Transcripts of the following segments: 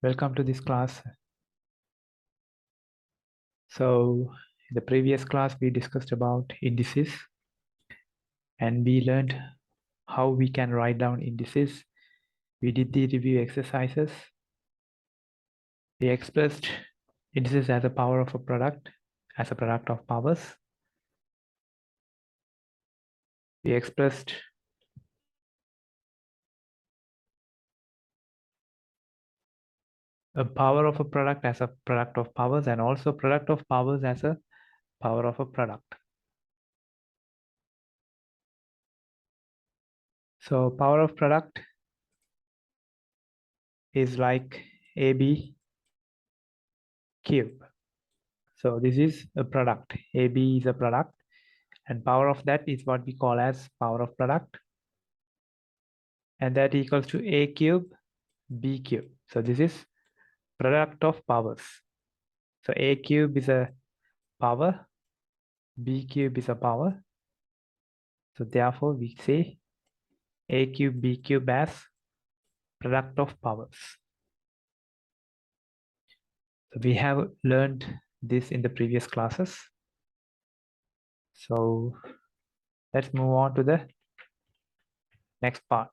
Welcome to this class. So in the previous class, we discussed about indices and we learned how we can write down indices. We did the review exercises. We expressed indices as a power of a product, as a product of powers. We expressed a power of a product as a product of powers and also product of powers as a power of a product. So power of product is like AB cube. So this is a product. AB is a product and power of that is what we call as power of product. And that equals to A cube, B cube. So this is product of powers. So A cube is a power, B cube is a power. So therefore we say A cube, B cube as product of powers. So we have learned this in the previous classes. So let's move on to the next part.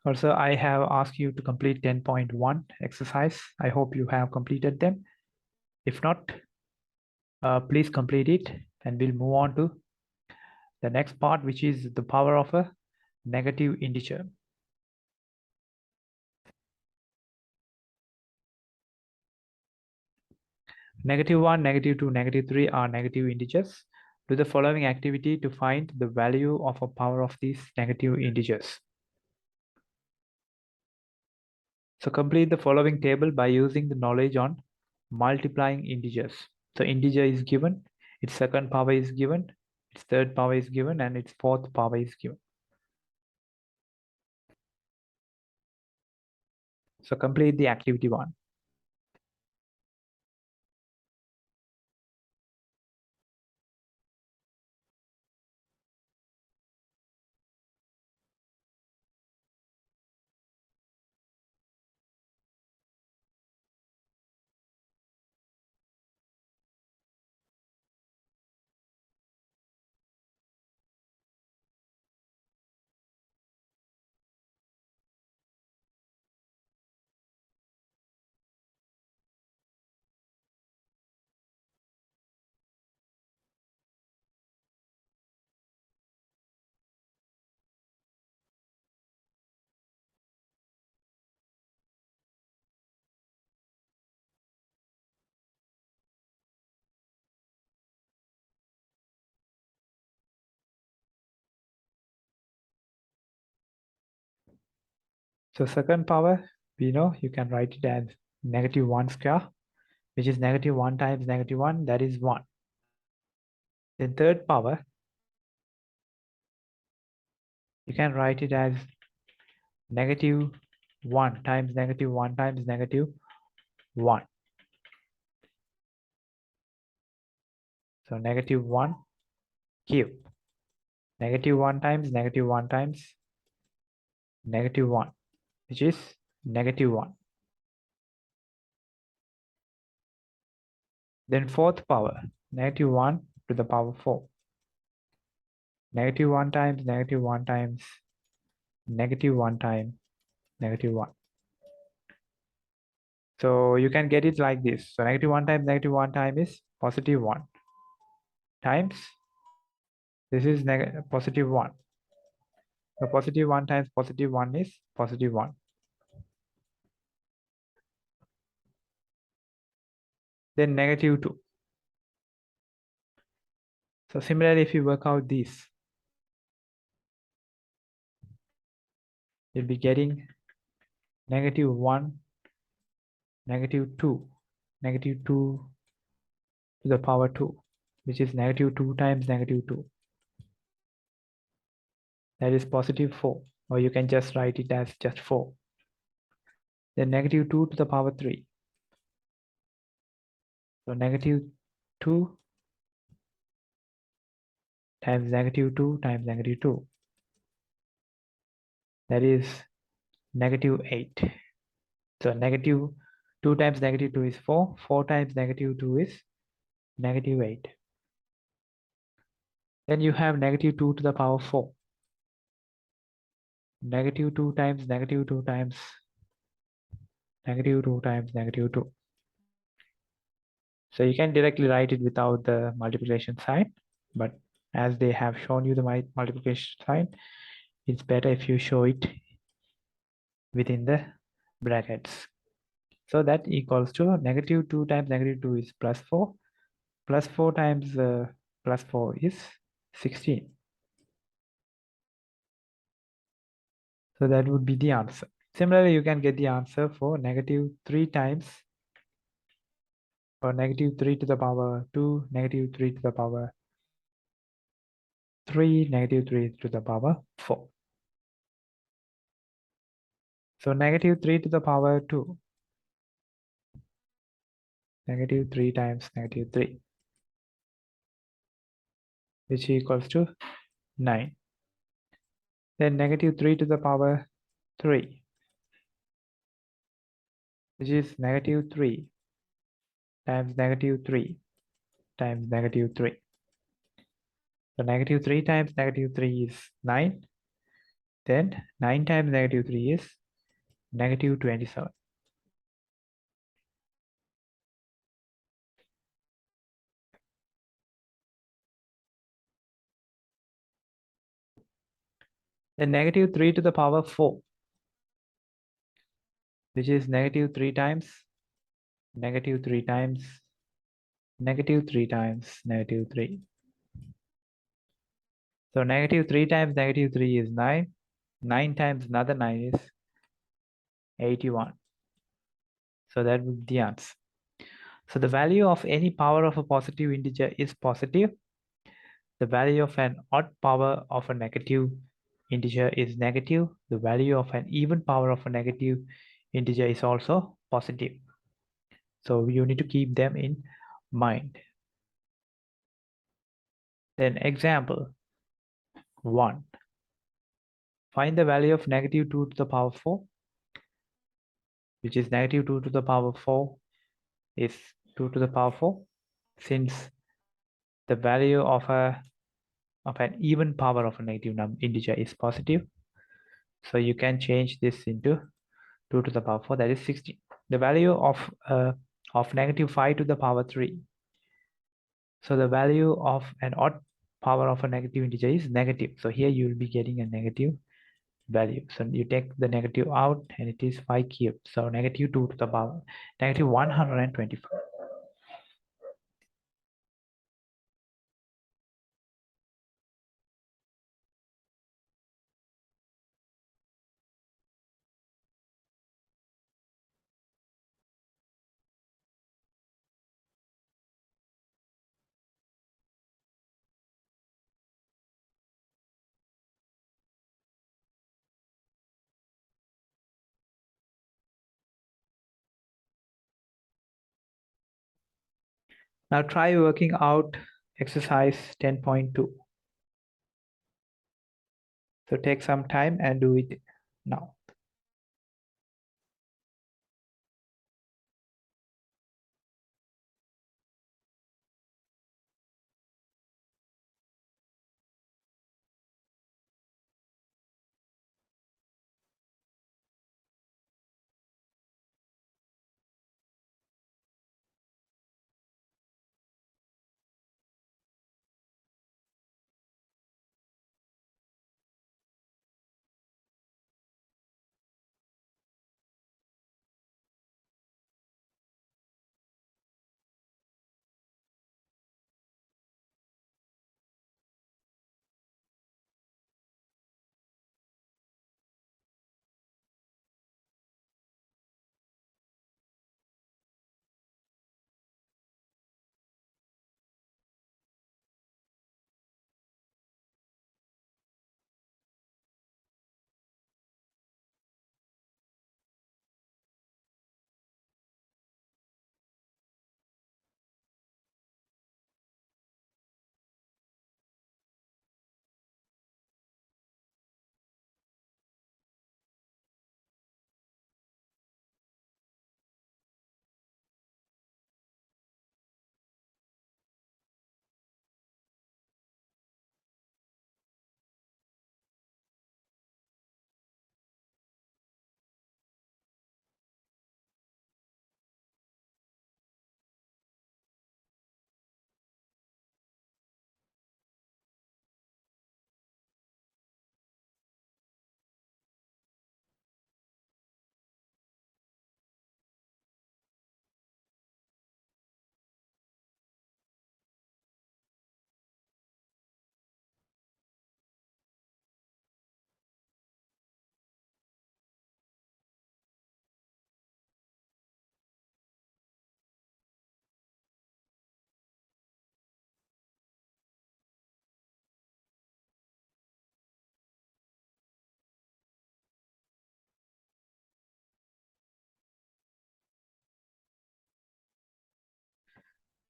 Also, I have asked you to complete 10.1 exercise. I hope you have completed them. If not, please complete it and we'll move on to the next part, which is the power of a negative integer. -1, -2, -3 are negative integers. Do the following activity to find the value of a power of these negative integers. So complete the following table by using the knowledge on multiplying integers. So integer is given, its second power is given, its third power is given, and its fourth power is given. So complete the activity 1. So second power, we know you can write it as -1 square, which is -1 times -1, that is 1. Then third power, you can write it as -1 times -1 times -1. So -1 cube. -1 times -1 times -1, which is -1. Then fourth power, -1 to the power 4. -1 times -1 times -1 times -1. So you can get it like this. So -1 times -1 time is +1 times this is +1. So +1 times +1 is +1. Then -2. So similarly, if you work out this, you'll be getting -1, -2, -2 to the power 2, which is -2 times -2. That is +4, or you can just write it as just 4. Then -2 to the power 3. So negative 2 times negative 2 times negative 2. That is negative 8. So negative 2 times negative 2 is 4. 4 times negative 2 is negative 8. Then you have negative 2 to the power 4. Negative 2 times negative 2 times negative 2 times negative 2. So you can directly write it without the multiplication sign, but as they have shown you the multiplication sign, it's better if you show it within the brackets. So that equals to negative 2 times negative 2 is plus 4. Plus 4 times plus 4 is 16. So that would be the answer. Similarly, you can get the answer for negative 3 times, or negative 3 to the power 2, negative 3 to the power 3, negative 3 to the power 4. So negative 3 to the power 2, negative 3 times negative 3, which equals to 9. Then negative 3 to the power 3, which is negative 3 times negative 3 times negative 3. So negative 3 times negative 3 is 9. Then 9 times negative 3 is negative 27. Then negative 3 to the power 4, which is negative 3 times negative 3 times negative 3 times negative 3. So negative 3 times negative 3 is 9. 9 times another 9 is 81. So that would be the answer. So the value of any power of a positive integer is positive. The value of an odd power of a negative integer is negative. The value of an even power of a negative integer is also positive. So you need to keep them in mind. Then example 1. Find the value of negative 2 to the power 4, which is negative 2 to the power 4 is 2 to the power 4. Since the value of an even power of a negative integer is positive, so you can change this into 2 to the power 4, that is 16. The value of negative 5 to the power 3. So the value of an odd power of a negative integer is negative. So here you will be getting a negative value. So you take the negative out and it is 5 cubed. So negative 2 to the power negative 125. Now try working out exercise 10.2. So take some time and do it now.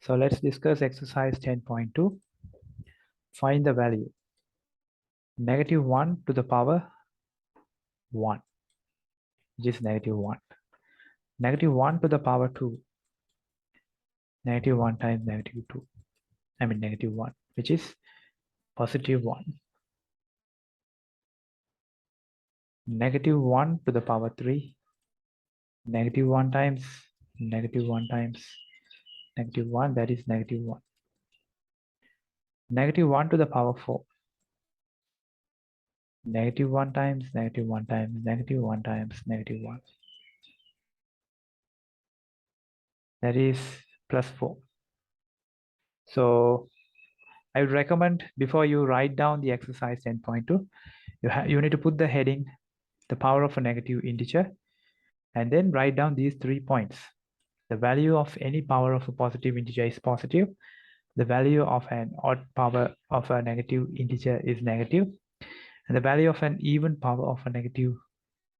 So let's discuss exercise 10.2. Find the value. -1 to the power 1, which is -1. -1 to the power 2. -1 times -2. I mean -1, which is +1. -1 to the power 3. -1 times -1 times -1, that is -1. -1 to the power 4. -1 times -1 times -1 times -1. That is +4. So I would recommend before you write down the exercise 10.2, you need to put the heading, the power of a negative integer, and then write down these 3 points. The value of any power of a positive integer is positive. The value of an odd power of a negative integer is negative. And the value of an even power of a negative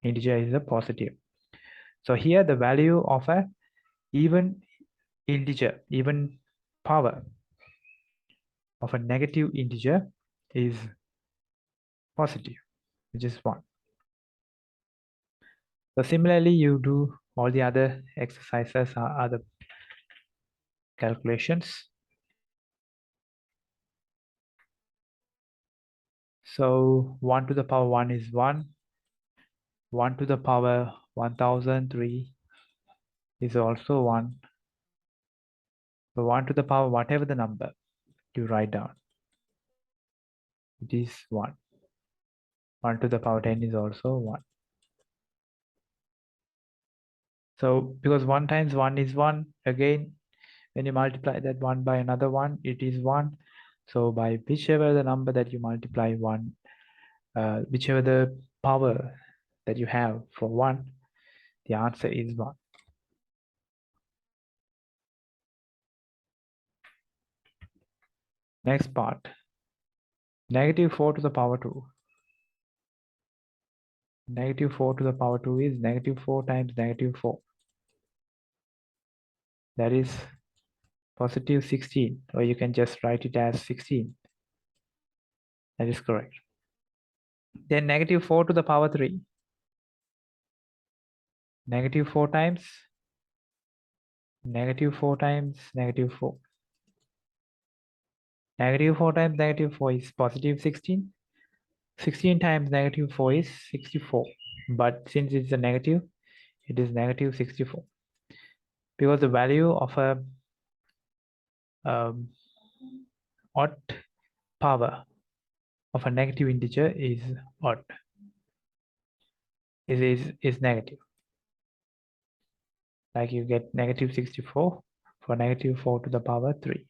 integer is a positive. So here the value of a even integer, even power of a negative integer is positive, which is 1. So similarly, you do all the other exercises or other calculations. So 1 to the power 1 is 1. 1 to the power 1003 is also 1. So 1 to the power whatever the number you write down, it is 1. 1 to the power 10 is also 1. So because 1 times 1 is 1, again, when you multiply that 1 by another 1, it is 1. So by whichever the number that you multiply 1, whichever the power that you have for 1, the answer is 1. Next part, -4 to the power 2. -4 to the power 2 is -4 times -4. That is +16, or you can just write it as 16. That is correct. Then -4 to the power 3. -4 times -4 times -4. -4 times -4 is +16. 16 times -4 is 64. But since it's a negative, it is -64. Because the value of a odd power of a negative integer is odd. Is negative. Like you get -64 for -4 to the power 3.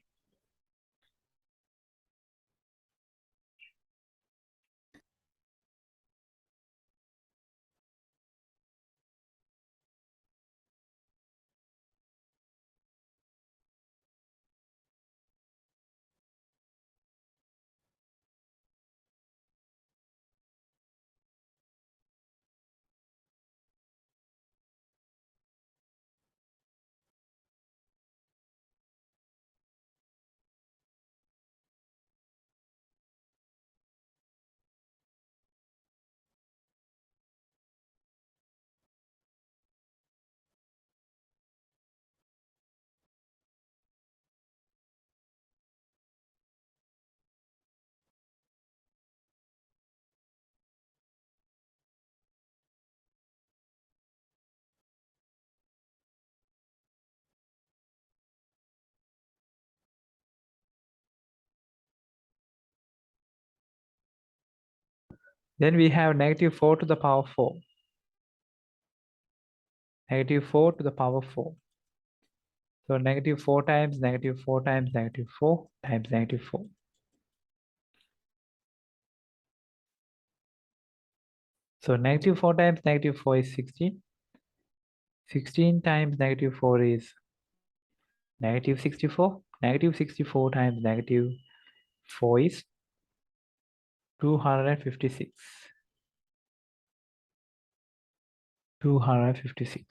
Then we have -4 to the power 4. -4 to the power 4. So -4 times -4 times -4 times -4. So -4 times -4 is 16. 16 times -4 is -64. -64 times -4 is 256. 256.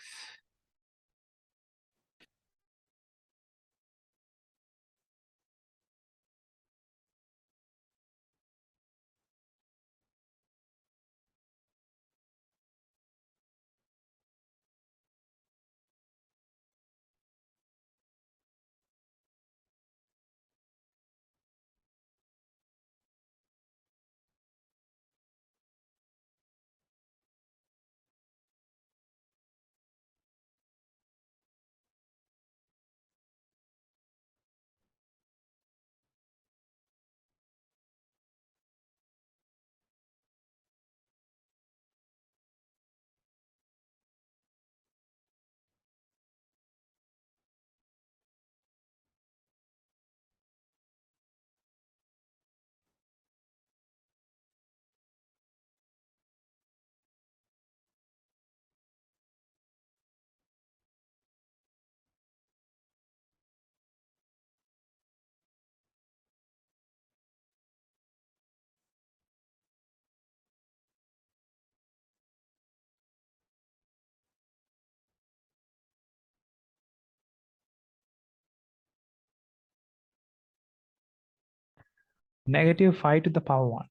Negative 5 to the power 1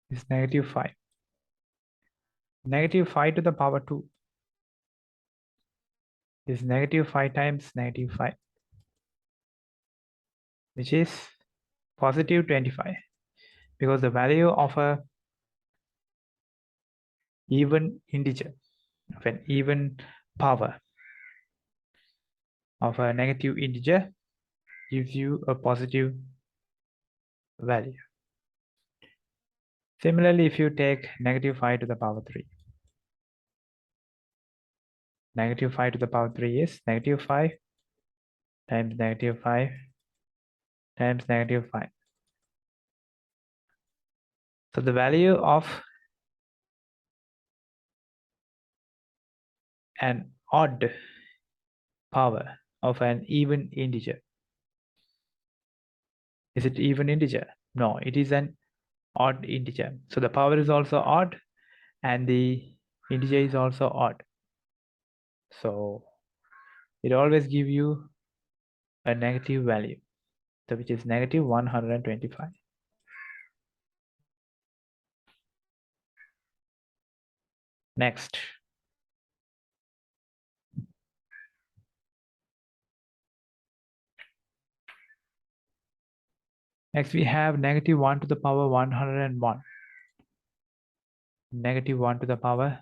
is negative 5. Negative 5 to the power 2 is negative 5 times negative 5, which is positive 25, because the value of a even integer, of an even power of a negative integer gives you a positive value. Similarly, if you take negative 5 to the power 3, negative 5 to the power 3 is negative 5 times negative 5 times negative 5. So the value of an odd power of an even integer, is it even integer? No, it is an odd integer. So the power is also odd and the integer is also odd. So it always gives you a negative value, so which is negative 125. Next. Next, we have negative 1 to the power 101. Negative 1 to the power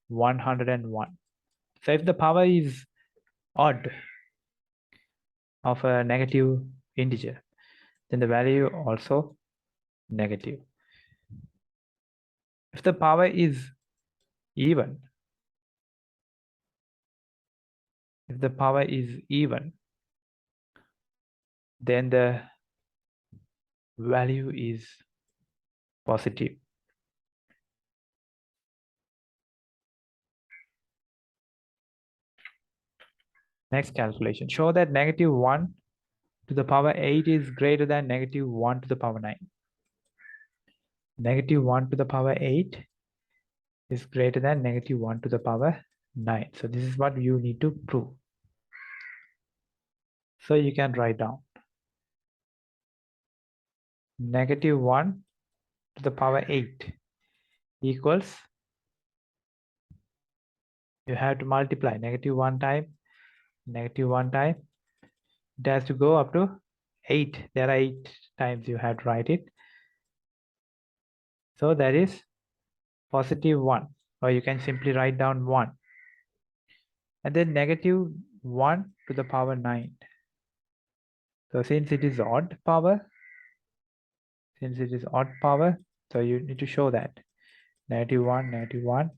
101. So if the power is odd of a negative integer, then the value also negative. If the power is even, if the power is even, then the value is positive. Next calculation. Show that negative 1 to the power 8 is greater than negative 1 to the power 9. Negative 1 to the power 8 is greater than negative 1 to the power 9. So this is what you need to prove. So you can write down negative 1 to the power 8 equals, you have to multiply negative 1 time, negative 1 time. It has to go up to 8. There are 8 times you have to write it. So that is positive 1, or you can simply write down 1. And then negative 1 to the power 9. So since it is odd power, so you need to show that negative 1, negative 1,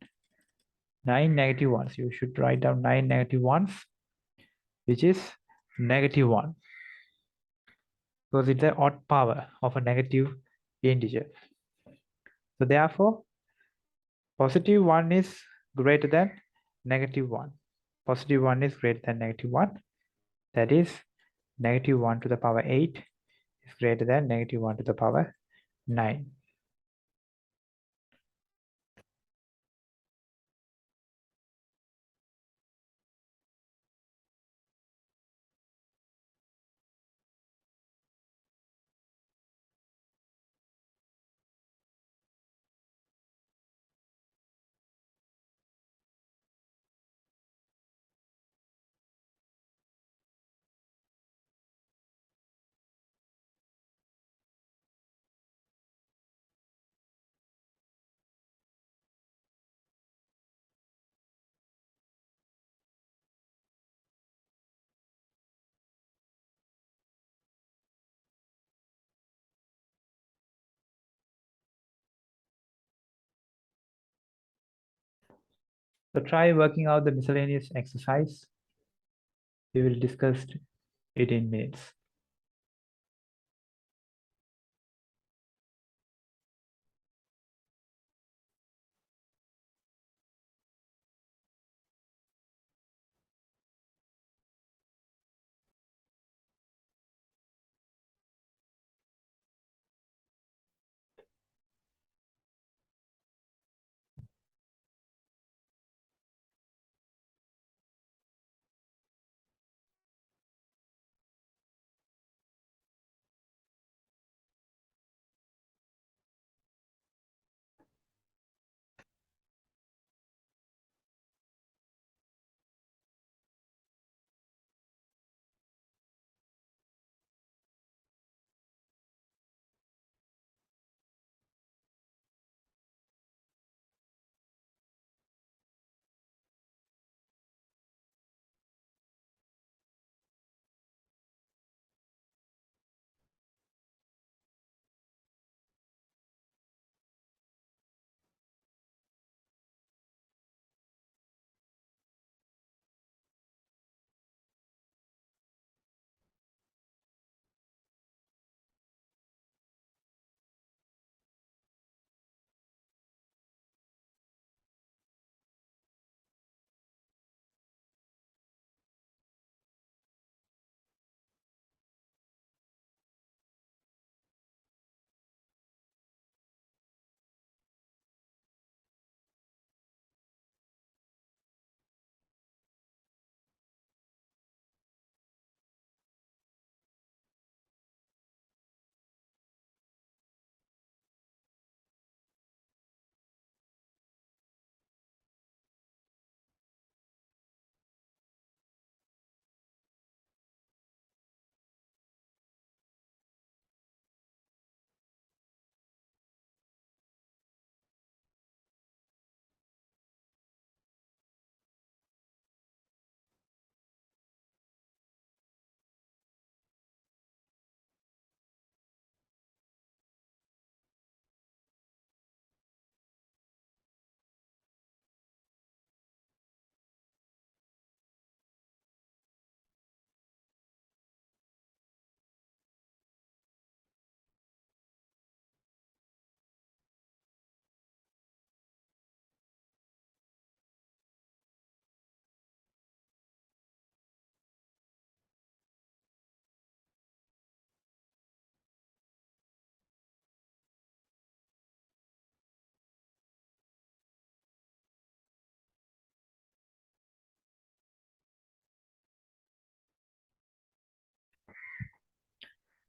9 negative ones. You should write down 9 negative ones, which is negative 1, because it's the odd power of a negative integer. So therefore, positive 1 is greater than negative 1. Positive 1 is greater than negative 1. That is, negative 1 to the power 8 is greater than negative 1 to the power 9. So try working out the miscellaneous exercise. We will discuss it in minutes.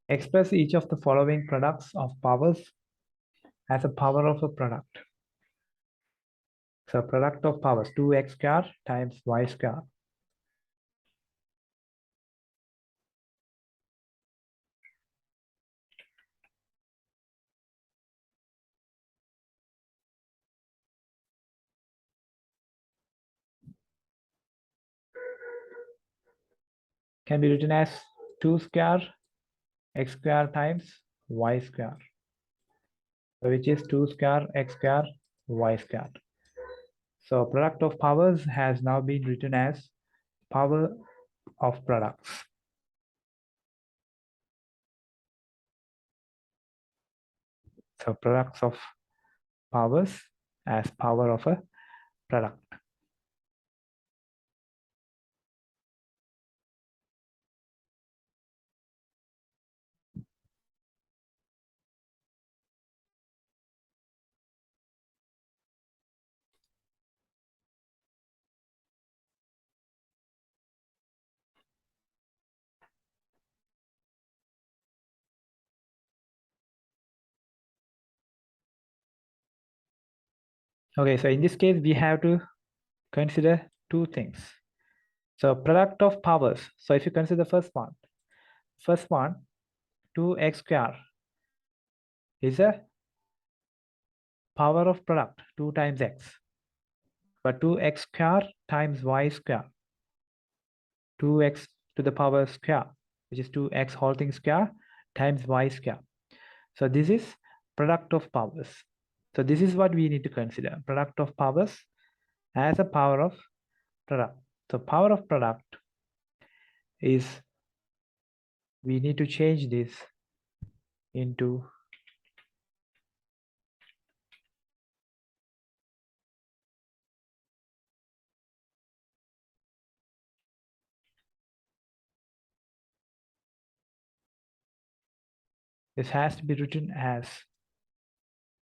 Express each of the following products of powers as a power of a product. So product of powers 2x square times y square. Can be written as 2 square x square times y square, which is 2 square x square y square. So product of powers has now been written as power of products. So products of powers as power of a product. Okay, so in this case, we have to consider two things. So product of powers. So if you consider the first one, 2x square is a power of product 2 times x. But 2x square times y square, 2x to the power square, which is 2x whole thing square times y square. So this is product of powers. So this is what we need to consider. Product of powers as a power of product. So power of product is, we need to change this into this has to be written as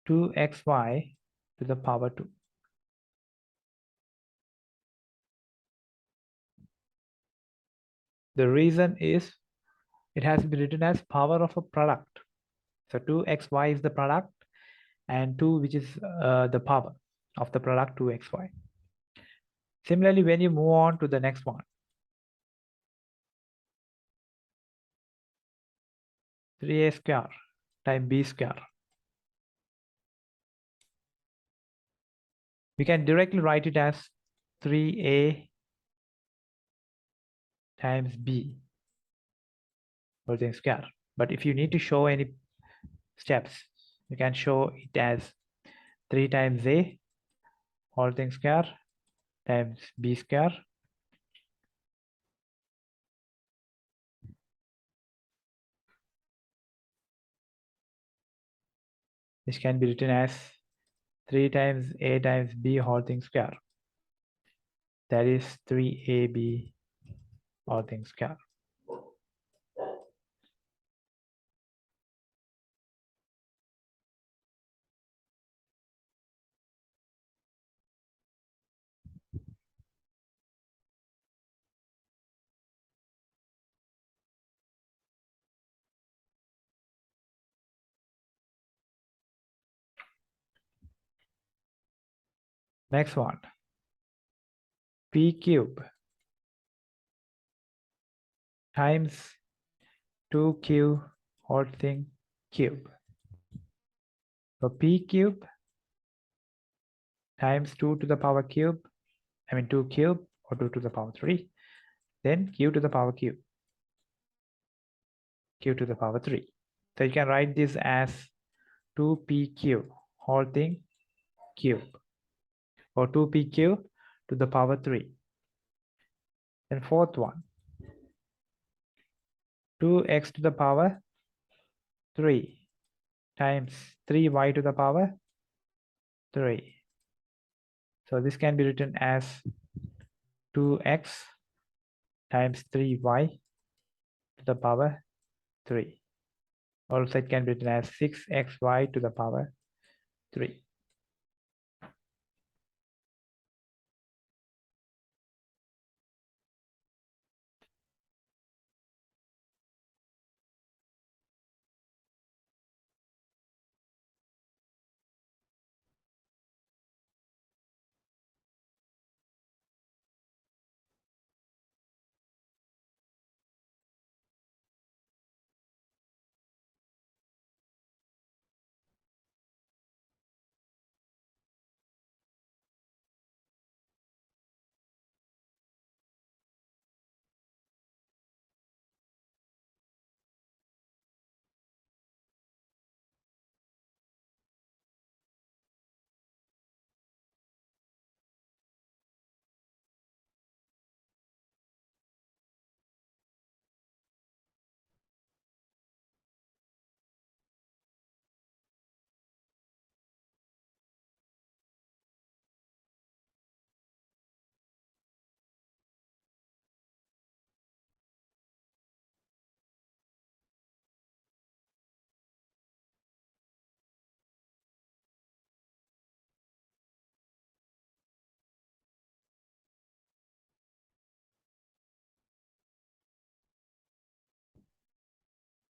2xy to the power 2. The reason is it has to be written as power of a product. So 2xy is the product and 2, which is the power of the product 2xy. Similarly, when you move on to the next one, 3a square times b square. We can directly write it as 3a times b whole thing square. But if you need to show any steps, you can show it as 3 times a whole thing square times b square. This can be written as 3 times a times b whole thing square. That is 3ab whole thing square. Next one, p cube times 2q whole thing cube. So p cube times 2 to the power cube, 2 cube or 2 to the power 3, then q to the power cube, q to the power 3. So you can write this as 2p cube whole thing cube or 2p cube to the power 3. Then fourth one, 2x to the power 3 times 3y to the power 3. So this can be written as 2x times 3y to the power 3. Also it can be written as 6xy to the power 3.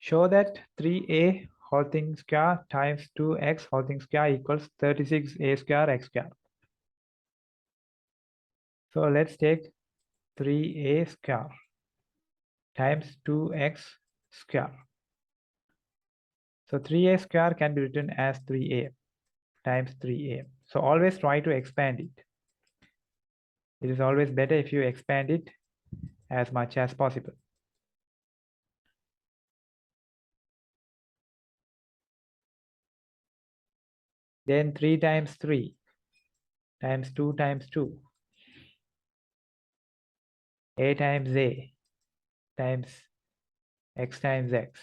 Show that 3a whole thing square times 2x whole thing square equals 36a square x square. So let's take 3a square times 2x square. So 3a square can be written as 3a times 3a. So always try to expand it. It is always better if you expand it as much as possible. Then 3 times 3 times 2 times 2. A times a times x times x.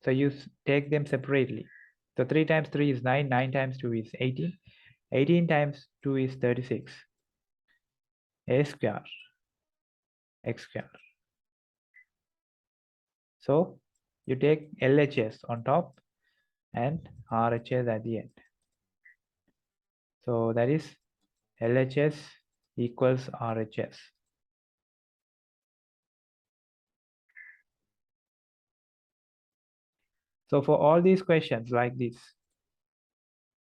So you take them separately. So 3 times 3 is 9, 9 times 2 is 18, 18 times 2 is 36. A square, x square. So you take LHS on top and RHS at the end. So that is LHS equals RHS. So for all these questions like this,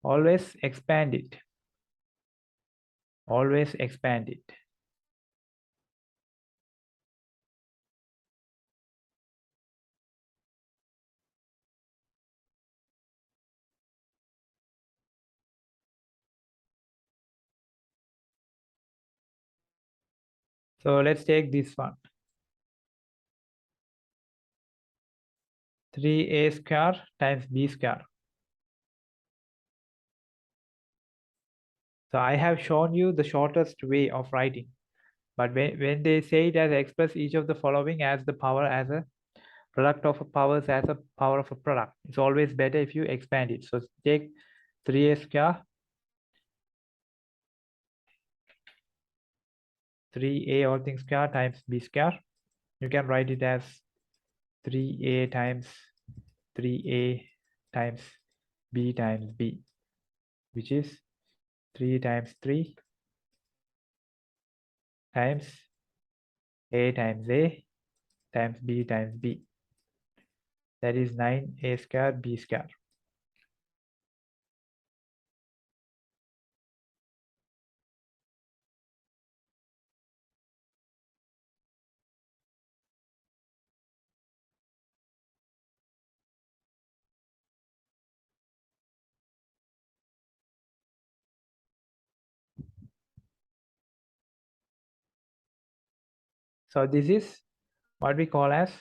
always expand it. Always expand it. So let's take this one. 3a square times b square. So I have shown you the shortest way of writing. But when they say it as express each of the following as the power as a product of a powers as a power of a product, it's always better if you expand it. So take 3a square, 3a all things square times b square. You can write it as 3a times 3a times b, which is 3 times 3 times a times a times b times b. That is 9a square b square. So this is what we call as